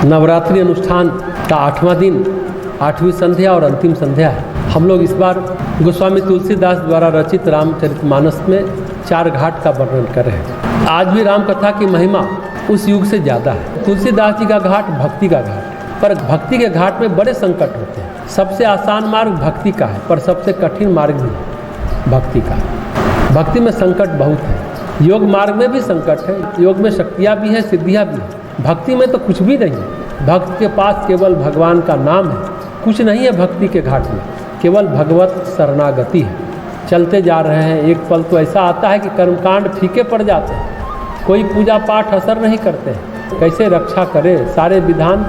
नवरात्रि अनुष्ठान का 8वां दिन 8वीं संध्या और अंतिम संध्या है। हम लोग इस बार गोस्वामी तुलसीदास द्वारा रचित रामचरितमानस में 4 घाट का वर्णन कर रहे हैं। आज भी राम कथा की महिमा उस युग से ज़्यादा है। तुलसीदास जी का घाट भक्ति का घाट है, पर भक्ति के घाट में बड़े संकट होते हैं। सबसे आसान मार्ग भक्ति का है, पर सबसे कठिन मार्ग भी है भक्ति का। भक्ति में संकट बहुत है। योग मार्ग में भी संकट है, योग में शक्तियाँ भी हैं, सिद्धियाँ भी हैं। भक्ति में तो कुछ भी नहीं है। भक्त के पास केवल भगवान का नाम है, कुछ नहीं है भक्ति के घाट में, केवल भगवत शरणागति है। चलते जा रहे हैं, एक पल तो ऐसा आता है कि कर्मकांड फीके पड़ जाते हैं, कोई पूजा पाठ असर नहीं करते हैं, कैसे रक्षा करें, सारे विधान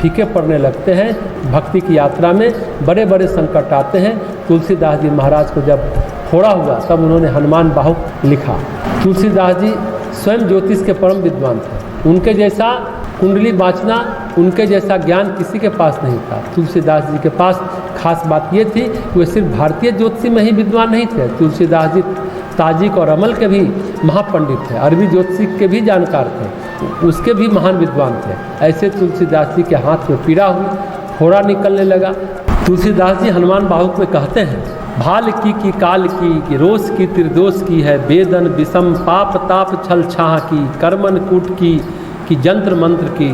फीके पड़ने लगते हैं। भक्ति की यात्रा में बड़े बड़े संकट आते हैं। तुलसीदास जी महाराज को जब फोड़ा हुआ तब उन्होंने हनुमान बाहुक लिखा। तुलसीदास जी स्वयं ज्योतिष के परम विद्वान थे। उनके जैसा कुंडली बाँचना, उनके जैसा ज्ञान किसी के पास नहीं था। तुलसीदास जी के पास खास बात ये थी कि वे सिर्फ भारतीय ज्योतिषी में ही विद्वान नहीं थे। तुलसीदास जी ताजिक और अमल के भी महापंडित थे, अरबी ज्योतिषी के भी जानकार थे, उसके भी महान विद्वान थे। ऐसे तुलसीदास जी के हाथ में पीड़ा हुई, फोड़ा निकलने लगा। तुलसीदास जी हनुमान बाहुक में कहते हैं, भाल की काल की रोष की त्रिदोष की है, वेदन विषम पाप ताप छल छाह की, कर्मन कूट की जंत्र मंत्र की,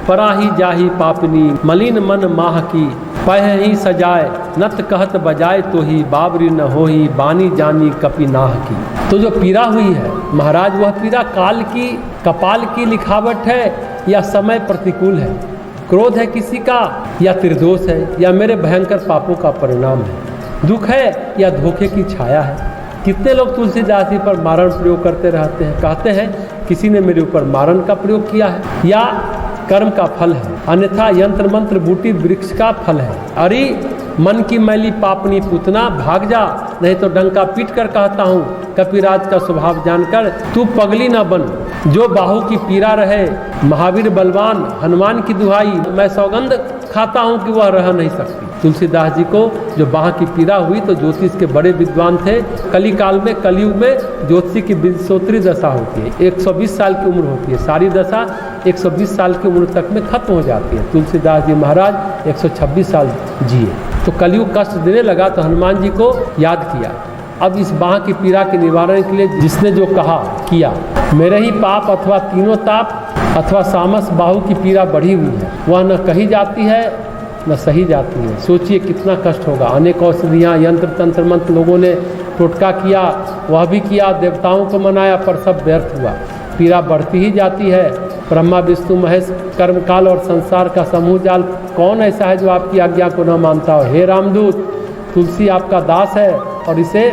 पराही जाही पापनी मलिन मन माह की, पह ही सजाए नत कहत बजाए तो ही, बाबरी न हो ही बानी जानी कपिनाह की। तो जो पीड़ा हुई है महाराज, वह पीड़ा काल की कपाल की लिखावट है या समय प्रतिकूल है, क्रोध है किसी का या त्रिदोष है या मेरे भयंकर पापों का परिणाम है, दुख है या धोखे की छाया है। कितने लोग तुलसीदास जी पर मारण प्रयोग करते रहते हैं, कहते हैं किसी ने मेरे ऊपर मारण का प्रयोग किया है या कर्म का फल है, अन्यथा यंत्र मंत्र बूटी वृक्ष का फल है। अरे मन की मैली पापनी पूतना, भाग जा नहीं तो डंका पीट कर कहता हूँ, कपिराज का स्वभाव जानकर तू पगली न बन, जो बाहु की पीड़ा रहे महावीर बलवान, हनुमान की दुहाई मैं सौगंध खाता हूँ कि वह रह नहीं सकती। तुलसीदास जी को जो बाह की पीड़ा हुई तो ज्योतिष के बड़े विद्वान थे। कली काल में, कलयुग में ज्योतिषी की विंशोत्तरी दशा होती है, 120 साल की उम्र होती है। सारी दशा 120 साल की उम्र तक में खत्म हो जाती है। तुलसीदास जी महाराज 126 साल जिए, तो कलयुग कष्ट देने लगा तो हनुमान जी को याद किया। अब इस बाह की पीड़ा के निवारण के लिए जिसने जो कहा किया, मेरे ही पाप अथवा तीनों ताप अथवा सामस बाहु की पीड़ा बढ़ी हुई है, वह न कही जाती है न सही जाती है। सोचिए कितना कष्ट होगा। अनेक औषधियाँ यंत्र तंत्र मंत्र लोगों ने टोटका किया, वह भी किया, देवताओं को मनाया, पर सब व्यर्थ हुआ। पीड़ा बढ़ती ही जाती है। ब्रह्मा विष्णु महेश कर्मकाल और संसार का समूह जाल, कौन ऐसा है जो आपकी आज्ञा को न मानता हो। हे रामदूत, तुलसी आपका दास है और इसे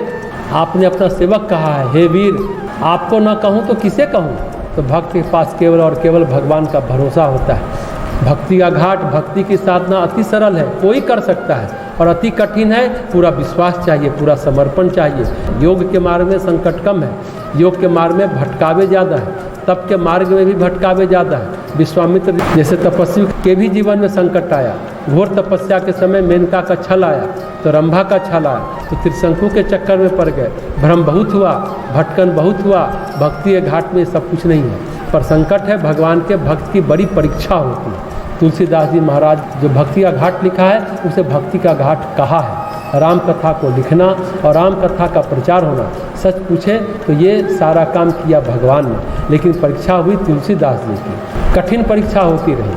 आपने अपना सेवक कहा है। हे वीर, आपको न कहूँ तो किसे कहूँ। तो भक्त के पास केवल और केवल भगवान का भरोसा होता है। भक्ति का घाट, भक्ति की साधना अति सरल है, कोई कर सकता है, और अति कठिन है। पूरा विश्वास चाहिए, पूरा समर्पण चाहिए। योग के मार्ग में संकट कम है, योग के मार्ग में भटकावे ज़्यादा है, तप के मार्ग में भी भटकावे ज़्यादा है। विश्वामित्र जैसे तपस्वी के भी जीवन में संकट आया। घोर तपस्या के समय मेनका का छल आया, तो रंभा का छल आया, तो त्रिशंकु के चक्कर में पड़ गए। भ्रम बहुत हुआ, भटकन बहुत हुआ। भक्ति के घाट में सब कुछ नहीं है, पर संकट है। भगवान के भक्त की बड़ी परीक्षा होती है। तुलसीदास जी महाराज जो भक्ति का घाट लिखा है, उसे भक्ति का घाट कहा है। राम कथा को लिखना और राम कथा का प्रचार होना, सच पूछे तो ये सारा काम किया भगवान ने, लेकिन परीक्षा हुई तुलसीदास जी की। कठिन परीक्षा होती रही।